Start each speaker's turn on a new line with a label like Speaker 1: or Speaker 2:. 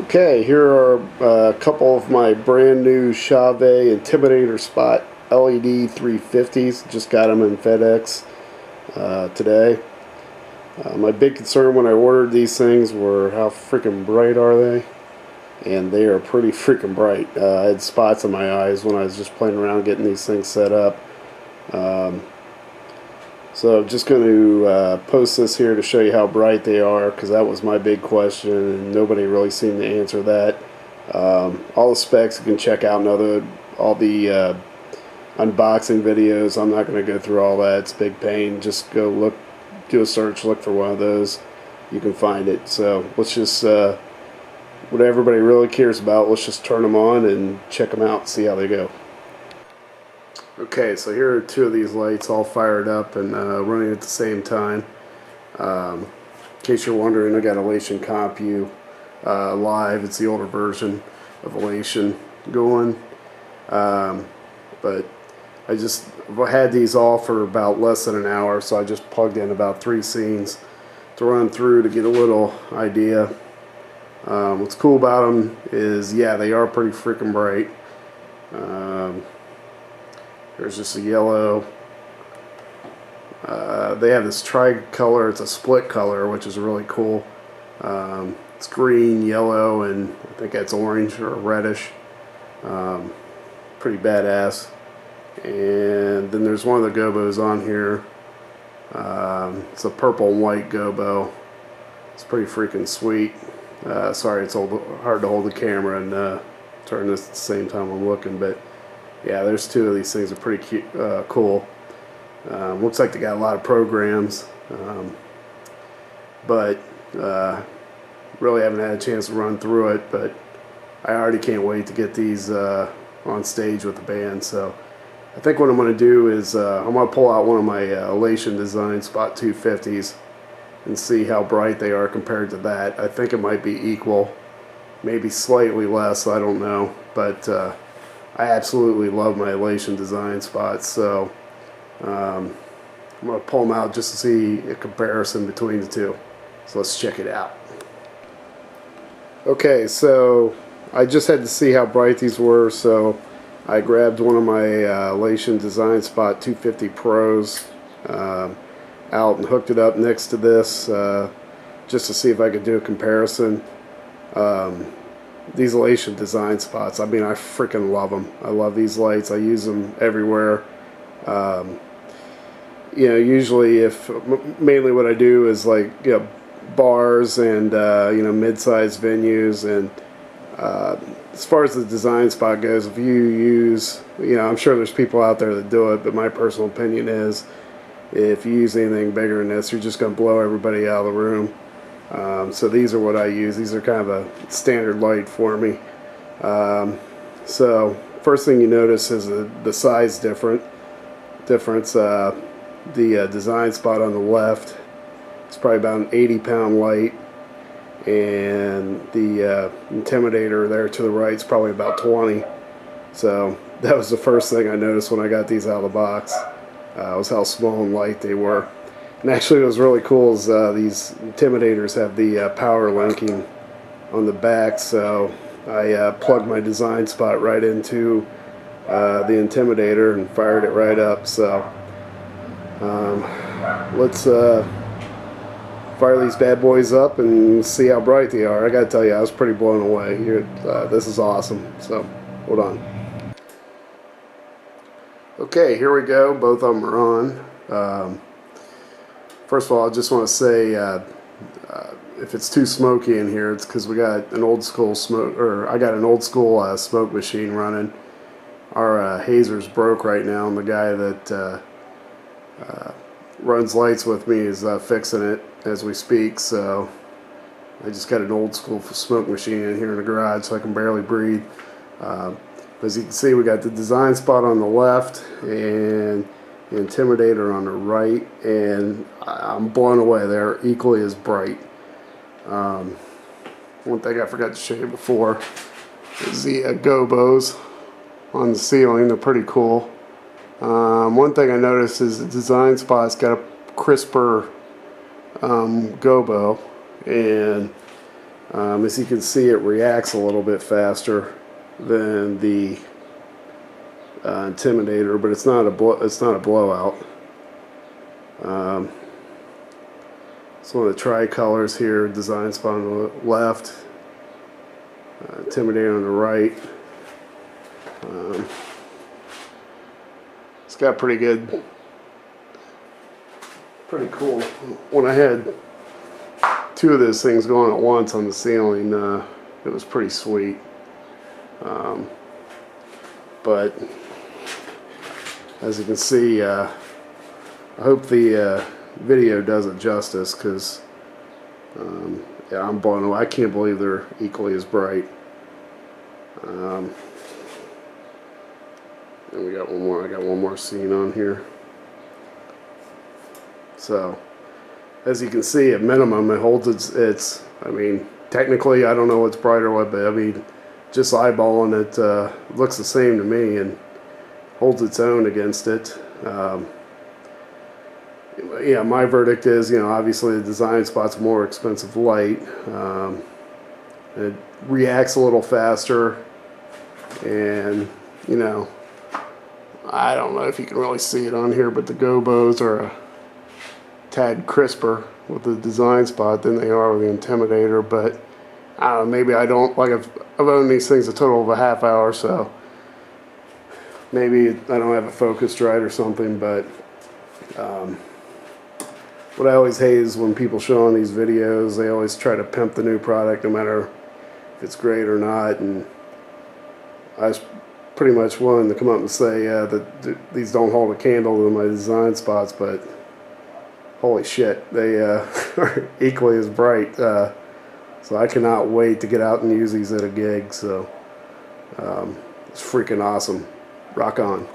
Speaker 1: Okay, here are a couple of my brand new Chauvet Intimidator Spot LED 350s. Just got them in FedEx today. My big concern when I ordered these things were how freaking bright are they? And they are pretty freaking bright. I had spots in my eyes when I was just playing around getting these things set up. So I'm just going to post this here to show you how bright they are, because that was my big question and nobody really seemed to answer that. All the specs you can check out in all the unboxing videos. I'm not going to go through all that. It's a big pain. Just go look, do a search, look for one of those. You can find it. So let's just, what everybody really cares about, let's just turn them on and check them out and see how they go. Okay, so here are two of these lights all fired up and running at the same time. In case you're wondering, I got Elation Compu live. It's the older version of Elation going. But I just had these all for about less than an hour, so I just plugged in about 3 scenes to run through to get a little idea. What's cool about them is, yeah, they are pretty freaking bright. There's just a yellow. They have this tri-color. It's a split color, which is really cool. It's green, yellow, and I think that's orange or reddish. Pretty badass. And then there's one of the gobos on here. It's a purple and white gobo. It's pretty freaking sweet. Sorry, it's hard to hold the camera and turn this at the same time I'm looking, but yeah, there's two of these things that are pretty cute, cool. Looks like they got a lot of programs, but really haven't had a chance to run through it, but I already can't wait to get these on stage with the band. So I think what I'm going to do is I'm going to pull out one of my Elation Design Spot 250s and see how bright they are compared to that. I think it might be equal, maybe slightly less, I don't know, but I absolutely love my Elation design spots, so I'm going to pull them out just to see a comparison between the two. So let's check it out. Okay, so I just had to see how bright these were, so I grabbed one of my Elation Design Spot 250 Pros out and hooked it up next to this just to see if I could do a comparison. These Elation design spots, I mean, I freaking love them. I love these lights. I use them everywhere. You know, usually mainly what I do is like, you know, bars and, you know, mid-sized venues. And as far as the design spot goes, if you use, you know, I'm sure there's people out there that do it, but my personal opinion is if you use anything bigger than this, you're just going to blow everybody out of the room. So these are what I use. These are kind of a standard light for me. So first thing you notice is the size difference. The design spot on the left is probably about an 80-pound light, and the Intimidator there to the right is probably about 20. So that was the first thing I noticed when I got these out of the box, was how small and light they were. And actually what was really cool is these Intimidators have the power linking on the back, so I plugged my design spot right into the Intimidator and fired it right up. So let's fire these bad boys up and see how bright they are. I gotta tell you, I was pretty blown away. This is awesome. So hold on. Okay, here we go. Both of them are on. First of all, I just want to say, if it's too smoky in here, it's because we got an old school I got an old school smoke machine running. Our hazer's broke right now, and the guy that runs lights with me is fixing it as we speak. So I just got an old school smoke machine in here in the garage, so I can barely breathe. As you can see, we got the design spot on the left and the Intimidator on the right, and I'm blown away. They're equally as bright. One thing I forgot to show you before is the gobos on the ceiling. They're pretty cool. One thing I noticed is the design spot's got a crisper gobo, and As you can see, it reacts a little bit faster than the Intimidator, but it's not a blowout. It's one of the tricolors here. Design spot on the left, Intimidator on the right. It's got pretty cool. When I had two of those things going at once on the ceiling, it was pretty sweet. But as you can see, I hope the video does it justice, because yeah, I'm blown away. I can't believe they're equally as bright. And we got one more. I got one more scene on here. So, as you can see, at minimum, it holds its. I mean, technically, I don't know what's brighter what, but I mean, just eyeballing it, looks the same to me, and holds its own against it. Yeah, my verdict is, obviously the design spot's more expensive light. It reacts a little faster, and I don't know if you can really see it on here, but the gobos are a tad crisper with the design spot than they are with the Intimidator. But I don't know, maybe I don't, like, I've owned these things a total of a half hour, so maybe I don't have it focused right or something. But what I always hate is when people show on these videos, they always try to pimp the new product no matter if it's great or not. And I was pretty much willing to come up and say that these don't hold a candle to my design spots, but holy shit, they are equally as bright. So I cannot wait to get out and use these at a gig. So it's freaking awesome. Rock on.